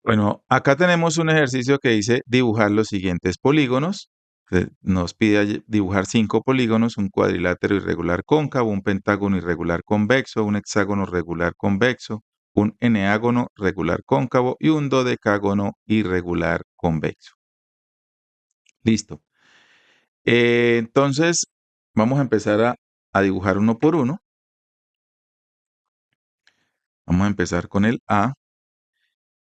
Bueno, acá tenemos un ejercicio que dice dibujar los siguientes polígonos. Nos pide dibujar 5 polígonos: un cuadrilátero irregular cóncavo, un pentágono irregular convexo, un hexágono regular convexo, un eneágono regular cóncavo y un dodecágono irregular convexo. Listo. Entonces, vamos a empezar a dibujar uno por uno. Vamos a empezar con el A,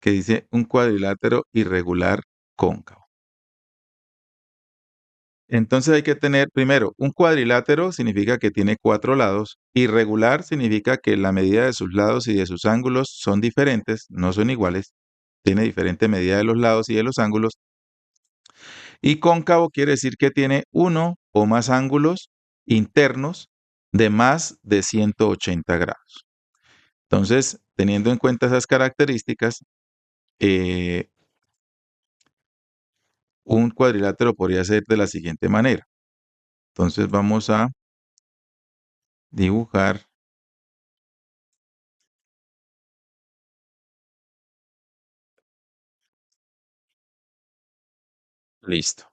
que dice un cuadrilátero irregular cóncavo. Entonces hay que tener, primero, un cuadrilátero significa que tiene 4 lados. Irregular significa que la medida de sus lados y de sus ángulos son diferentes, no son iguales. Tiene diferente medida de los lados y de los ángulos. Y cóncavo quiere decir que tiene uno o más ángulos internos de más de 180 grados. Entonces, teniendo en cuenta esas características, un cuadrilátero podría ser de la siguiente manera. Entonces vamos a dibujar. Listo.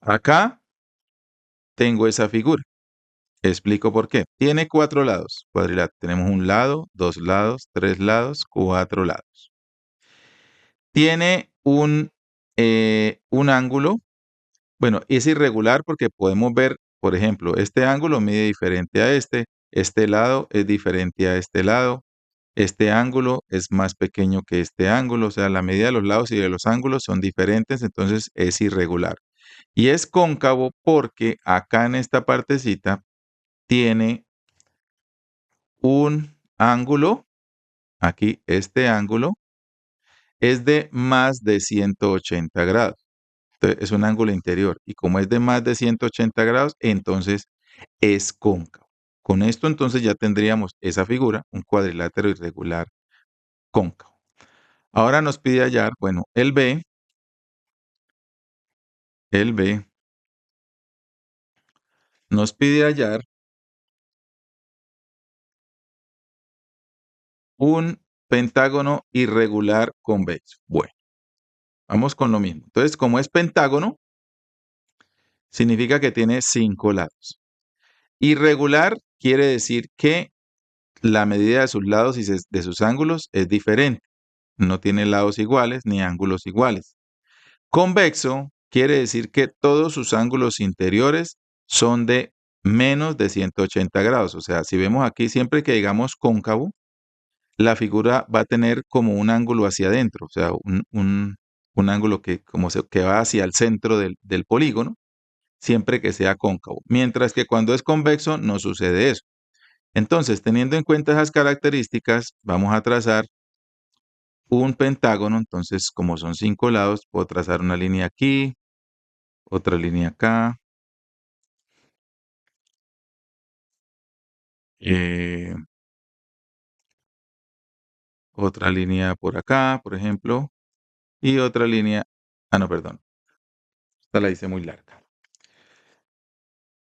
Acá tengo esa figura. Explico por qué. Tiene 4 lados. Cuadrilátero. Tenemos un lado, 2 lados, 3 lados, 4 lados. Tiene un ángulo. Bueno, es irregular porque podemos ver, por ejemplo, este ángulo mide diferente a este lado es diferente a este lado, este ángulo es más pequeño que este ángulo, o sea, la medida de los lados y de los ángulos son diferentes, entonces es irregular. Y es cóncavo porque acá en esta partecita tiene un ángulo, aquí este ángulo, es de más de 180 grados. Entonces, es un ángulo interior. Y como es de más de 180 grados, entonces es cóncavo. Con esto entonces ya tendríamos esa figura, un cuadrilátero irregular cóncavo. Ahora nos pide hallar, bueno, el B nos pide hallar un pentágono irregular convexo. Bueno, vamos con lo mismo. Entonces, como es pentágono, significa que tiene 5 lados. Irregular quiere decir que la medida de sus lados y de sus ángulos es diferente. No tiene lados iguales ni ángulos iguales. Convexo quiere decir que todos sus ángulos interiores son de menos de 180 grados. O sea, si vemos aquí, siempre que digamos cóncavo, la figura va a tener como un ángulo hacia adentro, o sea, un ángulo que va hacia el centro del polígono, siempre que sea cóncavo. Mientras que cuando es convexo no sucede eso. Entonces, teniendo en cuenta esas características, vamos a trazar un pentágono. Entonces, como son 5 lados, puedo trazar una línea aquí, otra línea acá, eh, otra línea por acá, por ejemplo, y otra línea, no, perdón, esta la hice muy larga.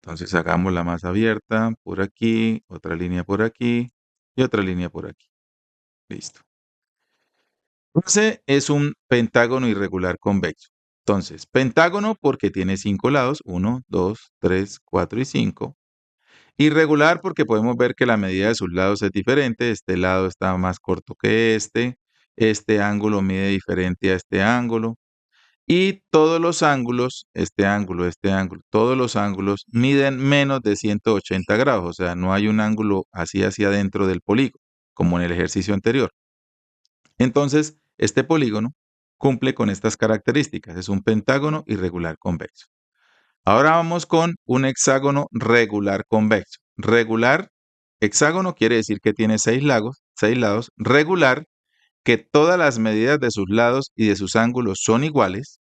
Entonces hagámosla más abierta, por aquí, otra línea por aquí y otra línea por aquí. Listo. Entonces es un pentágono irregular convexo. Entonces, pentágono porque tiene 5 lados, 1, 2, 3, 4 y 5. Irregular porque podemos ver que la medida de sus lados es diferente. Este lado está más corto que este ángulo mide diferente a este ángulo. Y todos los ángulos, este ángulo, todos los ángulos miden menos de 180 grados. O sea, no hay un ángulo así hacia adentro del polígono, como en el ejercicio anterior. Entonces, este polígono cumple con estas características. Es un pentágono irregular convexo. Ahora vamos con un hexágono regular convexo. Regular, hexágono quiere decir que tiene 6 lados. Regular, que todas las medidas de sus lados y de sus ángulos son iguales.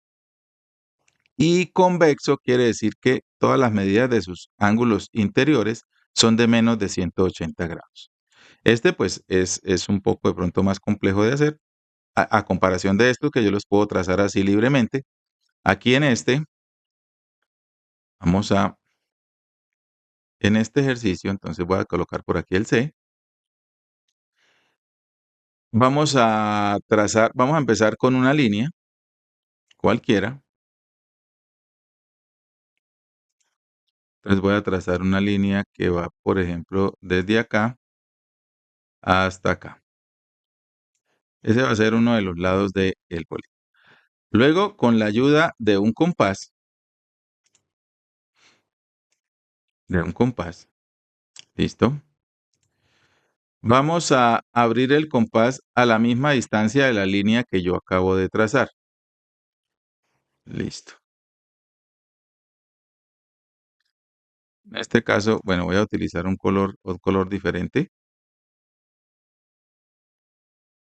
Y convexo quiere decir que todas las medidas de sus ángulos interiores son de menos de 180 grados. Este pues es un poco de pronto más complejo de hacer a comparación de esto que yo los puedo trazar así libremente. Aquí en vamos en este ejercicio, entonces voy a colocar por aquí el C. Vamos vamos a empezar con una línea, cualquiera. Entonces voy a trazar una línea que va, por ejemplo, desde acá hasta acá. Ese va a ser uno de los lados del polígono. Luego, con la ayuda de un compás, ¿listo? Vamos a abrir el compás a la misma distancia de la línea que yo acabo de trazar. Listo. En este caso, bueno, voy a utilizar un color diferente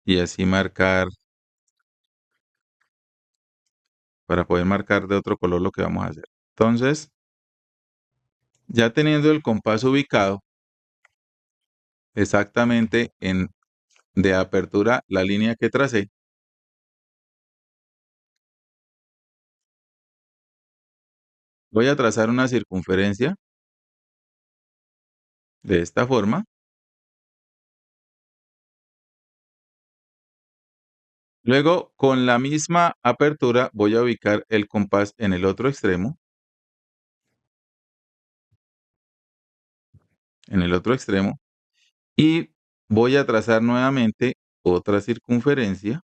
y así marcar, para poder marcar de otro color lo que vamos a hacer. Entonces, ya teniendo el compás ubicado exactamente de apertura la línea que tracé, voy a trazar una circunferencia de esta forma. Luego, con la misma apertura, voy a ubicar el compás en el otro extremo, y voy a trazar nuevamente otra circunferencia.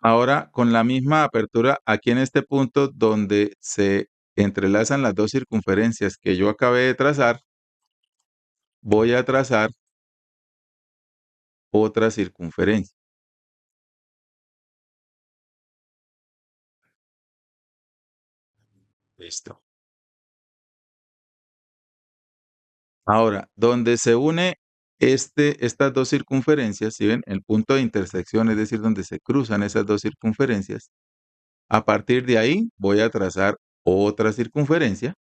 Ahora, con la misma apertura, aquí en este punto donde se entrelazan las dos circunferencias que yo acabé de trazar, voy a trazar otra circunferencia. Listo. Ahora, donde se une estas dos circunferencias, ¿sí ven? El punto de intersección, es decir, donde se cruzan esas dos circunferencias. A partir de ahí voy a trazar otra circunferencia.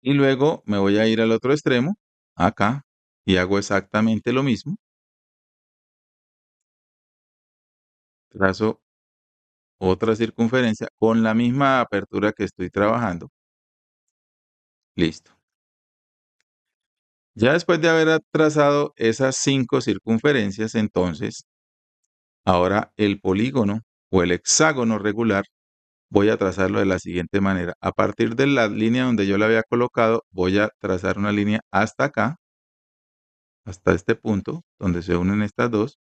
Y luego me voy a ir al otro extremo, acá, y hago exactamente lo mismo. Trazo otra circunferencia con la misma apertura que estoy trabajando. Listo. Ya después de haber trazado esas 5 circunferencias, entonces, ahora el polígono o el hexágono regular voy a trazarlo de la siguiente manera. A partir de la línea donde yo la había colocado, voy a trazar una línea hasta acá, hasta este punto, donde se unen estas dos.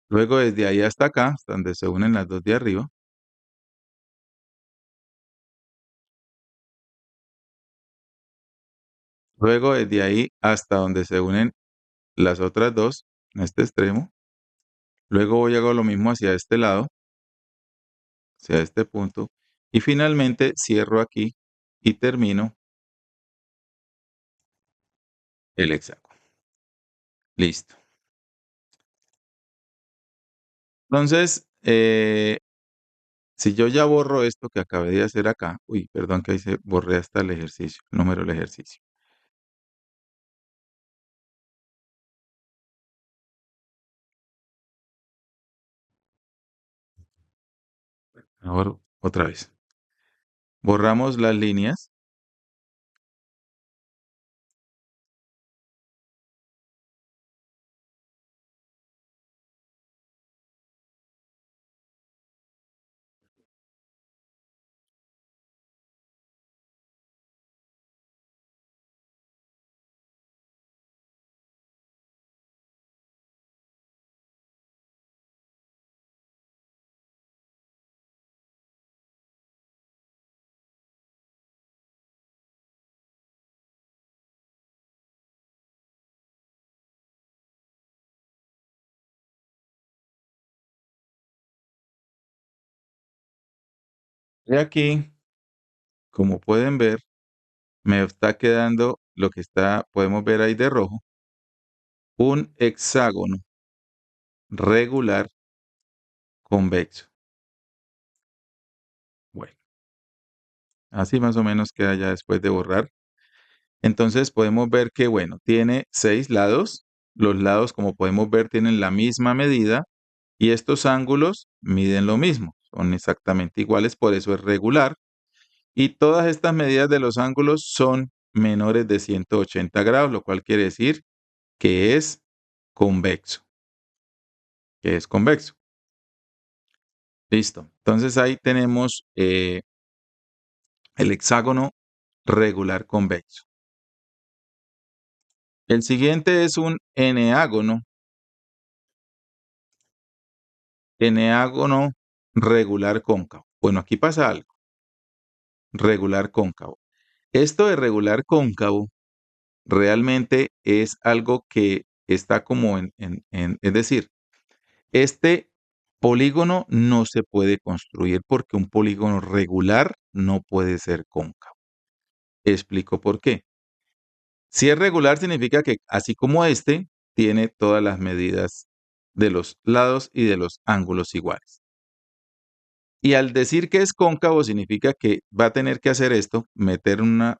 Luego desde ahí hasta acá, hasta donde se unen las dos de arriba. Luego desde ahí hasta donde se unen las otras dos, en este extremo. Luego voy a hago lo mismo hacia este lado, hacia este punto. Y finalmente cierro aquí y termino el hexágono. Listo. Entonces, si yo ya borro esto que acabé de hacer acá, uy, perdón que ahí se borré hasta el ejercicio, el número del ejercicio. Ahora, otra vez. Borramos las líneas. Y aquí, como pueden ver, me está quedando lo que podemos ver ahí de rojo, un hexágono regular convexo. Bueno, así más o menos queda ya después de borrar. Entonces podemos ver que, bueno, tiene 6 lados. Los lados, como podemos ver, tienen la misma medida Y estos ángulos miden lo mismo, son exactamente iguales, por eso es regular. Y todas estas medidas de los ángulos son menores de 180 grados, lo cual quiere decir que es convexo, que es convexo. Listo. Entonces ahí tenemos el hexágono regular convexo. El siguiente es un eneágono regular cóncavo. Bueno, aquí pasa algo. Regular cóncavo. Esto de regular cóncavo realmente es algo que está como es decir, este polígono no se puede construir porque un polígono regular no puede ser cóncavo. Explico por qué. Si es regular significa que así como este, tiene todas las medidas de los lados y de los ángulos iguales. Y al decir que es cóncavo significa que va a tener que hacer esto, meter un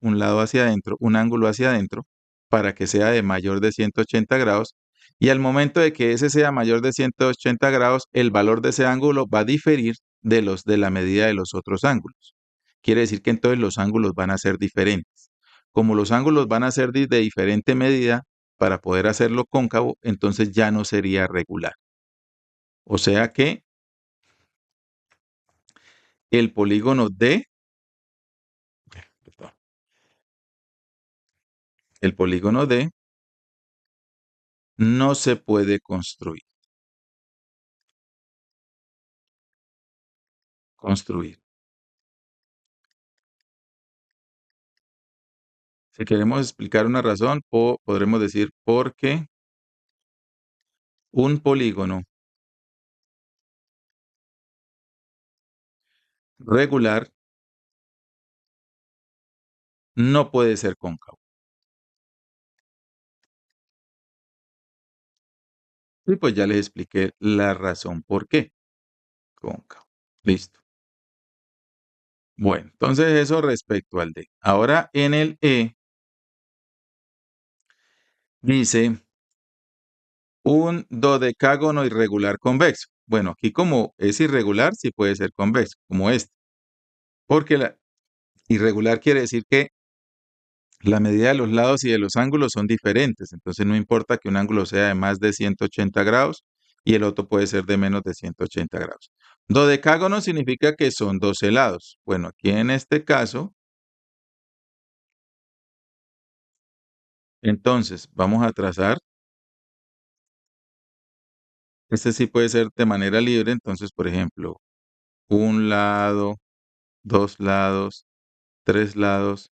lado hacia adentro, un ángulo hacia adentro, para que sea de mayor de 180 grados. Y al momento de que ese sea mayor de 180 grados, el valor de ese ángulo va a diferir de la medida de los otros ángulos. Quiere decir que entonces los ángulos van a ser diferentes. Como los ángulos van a ser de diferente medida, para poder hacerlo cóncavo, entonces ya no sería regular. O sea que el polígono D, perdón, el polígono D no se puede construir. Si queremos explicar una razón, podremos decir porque un polígono regular no puede ser cóncavo. Y pues ya les expliqué la razón por qué. Cóncavo. Listo. Bueno, entonces eso respecto al D. Ahora en el E dice un dodecágono irregular convexo. Bueno, aquí como es irregular, sí puede ser convexo, como este. Porque la irregular quiere decir que la medida de los lados y de los ángulos son diferentes. Entonces no importa que un ángulo sea de más de 180 grados y el otro puede ser de menos de 180 grados. Dodecágono significa que son 12 lados. Bueno, aquí en este caso, entonces vamos a trazar. Este sí puede ser de manera libre. Entonces, por ejemplo, un lado, dos lados, tres lados,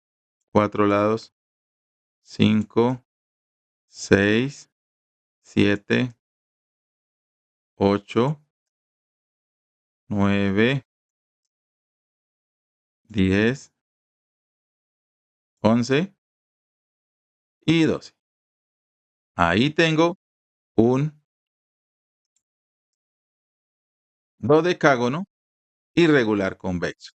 cuatro lados, 5, 6, 7, 8, 9, 10, 11 y 12. Ahí tengo un dodecágono irregular convexo.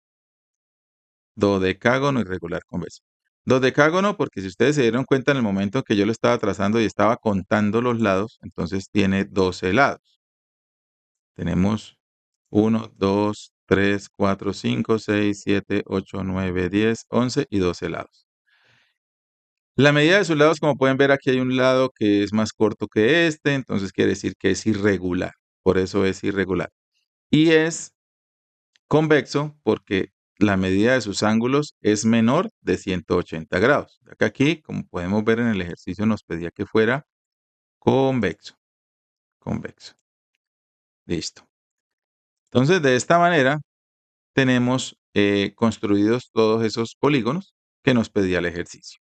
Dodecágono irregular convexo. Dodecágono porque si ustedes se dieron cuenta en el momento que yo lo estaba trazando y estaba contando los lados, entonces tiene 12 lados. Tenemos 1, 2, 3, 4, 5, 6, 7, 8, 9, 10, 11 y 12 lados. La medida de sus lados, como pueden ver, aquí hay un lado que es más corto que este, entonces quiere decir que es irregular. Por eso es irregular. Y es convexo porque la medida de sus ángulos es menor de 180 grados. Acá aquí, como podemos ver en el ejercicio, nos pedía que fuera convexo. Convexo. Listo. Entonces, de esta manera, tenemos construidos todos esos polígonos que nos pedía el ejercicio.